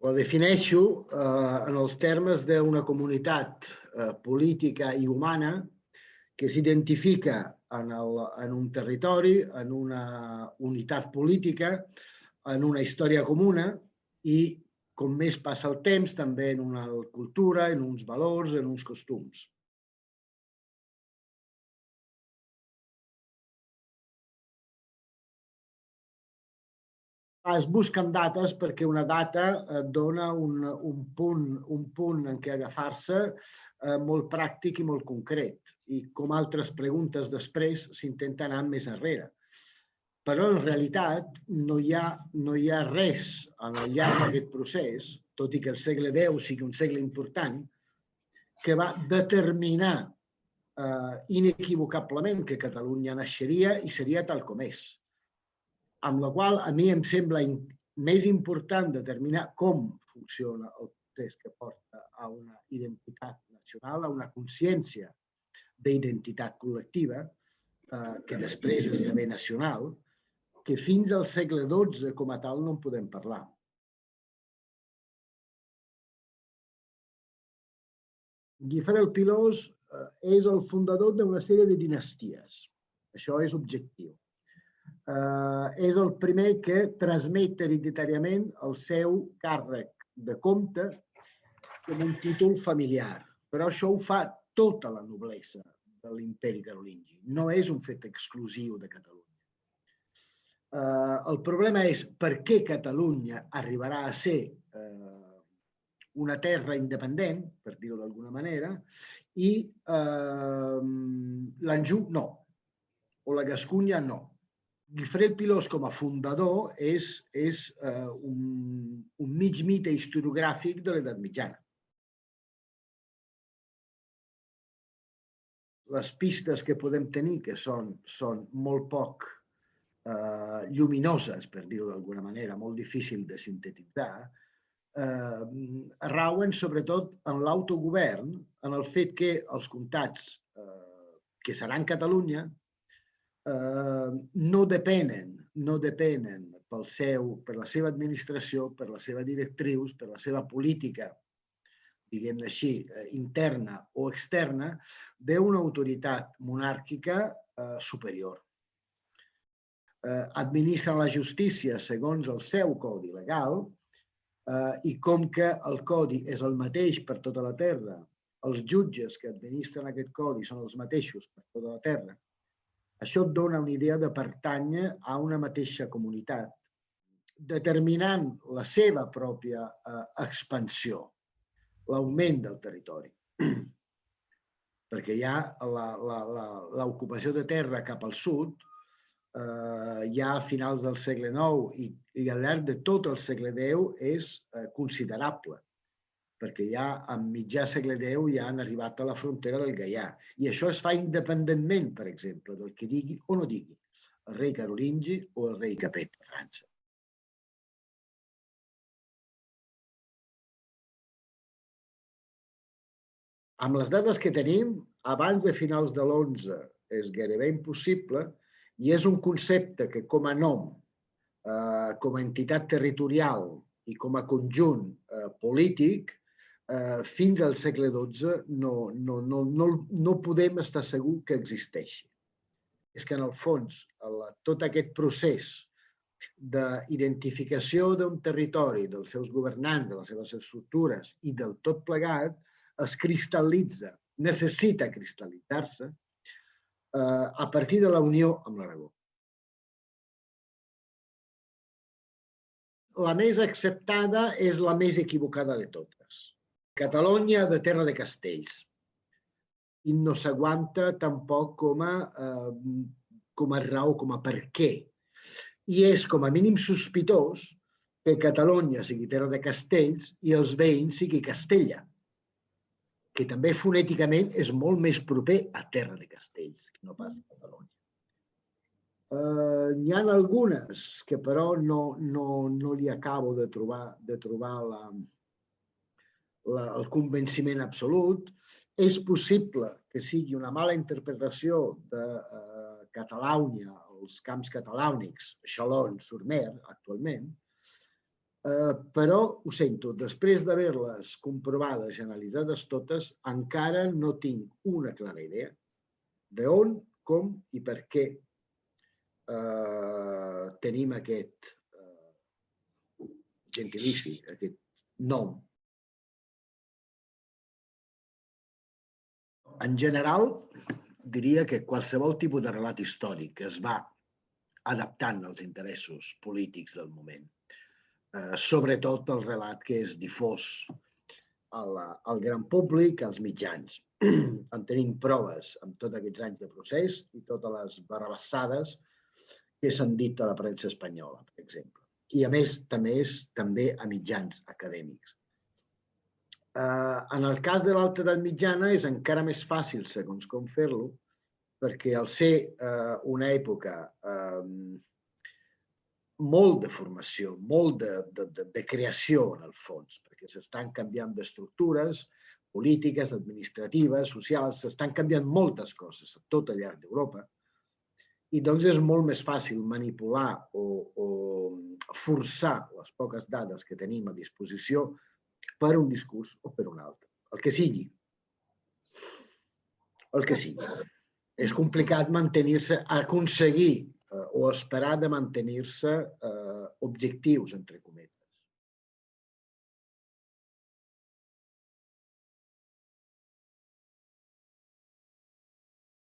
La defineixo en els termes d'una comunitat política i humana que s'identifica en un territori, en una unitat política, en una història comuna i, com més passa el temps, també en una cultura, en uns valors, en uns costums. Es busquen dates perquè una data et dona un punt en què agafar-se molt pràctic i molt concret. I com altres preguntes després s'intenta anar més enrere. Però en realitat no hi ha res al llarg d'aquest procés, tot i que el segle X sigui un segle important, que va determinar inequivocablement que Catalunya naixeria i seria tal com és. Amb la qual a mi em sembla més important determinar com funciona el procés que porta a una identitat nacional, a una consciència d'identitat col·lectiva, que després esdevé nacional, que fins al segle XII com a tal no en podem parlar. Guifré el Pilós és el fundador d'una sèrie de dinasties. Això és objectiu. És el primer que transmet hereditàriament el seu càrrec de comte com un títol familiar. Però això ho fa tota la noblesa de l'imperi carolingi. No és un fet exclusiu de Catalunya. El problema és per què Catalunya arribarà a ser una terra independent, per dir-ho d'alguna manera, i l'Anjou no, o la Gascunya no. Guifré el Pilós com a fundador és un mig mite historiogràfic de l'edat mitjana. Les pistes que podem tenir, que són molt poc lluminoses, per dir-ho d'alguna manera, molt difícil de sintetitzar, rauen sobretot en l'autogovern, en el fet que els comtats que seran Catalunya no depenen per la seva administració, per la seva directrius, per la seva política, diguem-ne així, interna o externa, d'una autoritat monàrquica superior. Administren la justícia segons el seu codi legal i com que el codi és el mateix per tota la terra, els jutges que administren aquest codi són els mateixos per tota la terra, això et dona una idea de pertànyer a una mateixa comunitat, determinant la seva pròpia expansió, l'augment del territori. Perquè hi ha l'ocupació de terra cap al sud, ja a finals del segle IX i al llarg de tot el segle X és considerable, perquè ja a mitjà segle X ja han arribat a la frontera del Gaià. I això es fa independentment, per exemple, del que digui o no digui el rei carolingi o el rei Capet de França. Amb les dades que tenim, abans de finals de l'11 és gairebé impossible i és un concepte que com a nom, com a entitat territorial i com a conjunt polític, fins al segle XII no podem estar segur que existeixi. És que en el fons tot aquest procés d'identificació d'un territori, dels seus governants, de les seves estructures i del tot plegat es cristal·litza, necessita cristal·litzar-se a partir de la unió amb l'Aragó. La més acceptada és la més equivocada de totes. Catalunya de terra de castells. I no s'aguanta tampoc com a raó, com a per què. I és com a mínim sospitós que Catalunya sigui terra de castells i els veïns sigui Castella, que també fonèticament és molt més proper a terra de castells que no pas a Catalunya. N'hi ha algunes que però no li acabo de trobar el convenciment absolut. És possible que sigui una mala interpretació de Catalunya, els camps catalàunics, Chalon-sur-Mer, actualment, Però ho sento, després d'haver-les comprovades i analitzades totes, encara no tinc una clara idea d'on, com i per què tenim aquest gentilici, aquest nom. En general, diria que qualsevol tipus de relat històric es va adaptant als interessos polítics del moment. Sobretot el relat que és difós al gran públic, als mitjans. En tenim proves amb tots aquests anys de procés i totes les barrabassades que s'han dit a la premsa espanyola, per exemple. I a més, també a mitjans acadèmics. En el cas de l'alta edat mitjana és encara més fàcil, segons com fer-lo, perquè al ser una època molt de formació, molt de creació en el fons, perquè s'estan canviant d'estructures polítiques, administratives, socials, s'estan canviant moltes coses a tot al llarg d'Europa, i doncs és molt més fàcil manipular o forçar les poques dades que tenim a disposició per un discurs o per un altre, el que sigui. El que sigui. És complicat mantenir-se, aconseguir o esperar de mantenir-se objectius, entre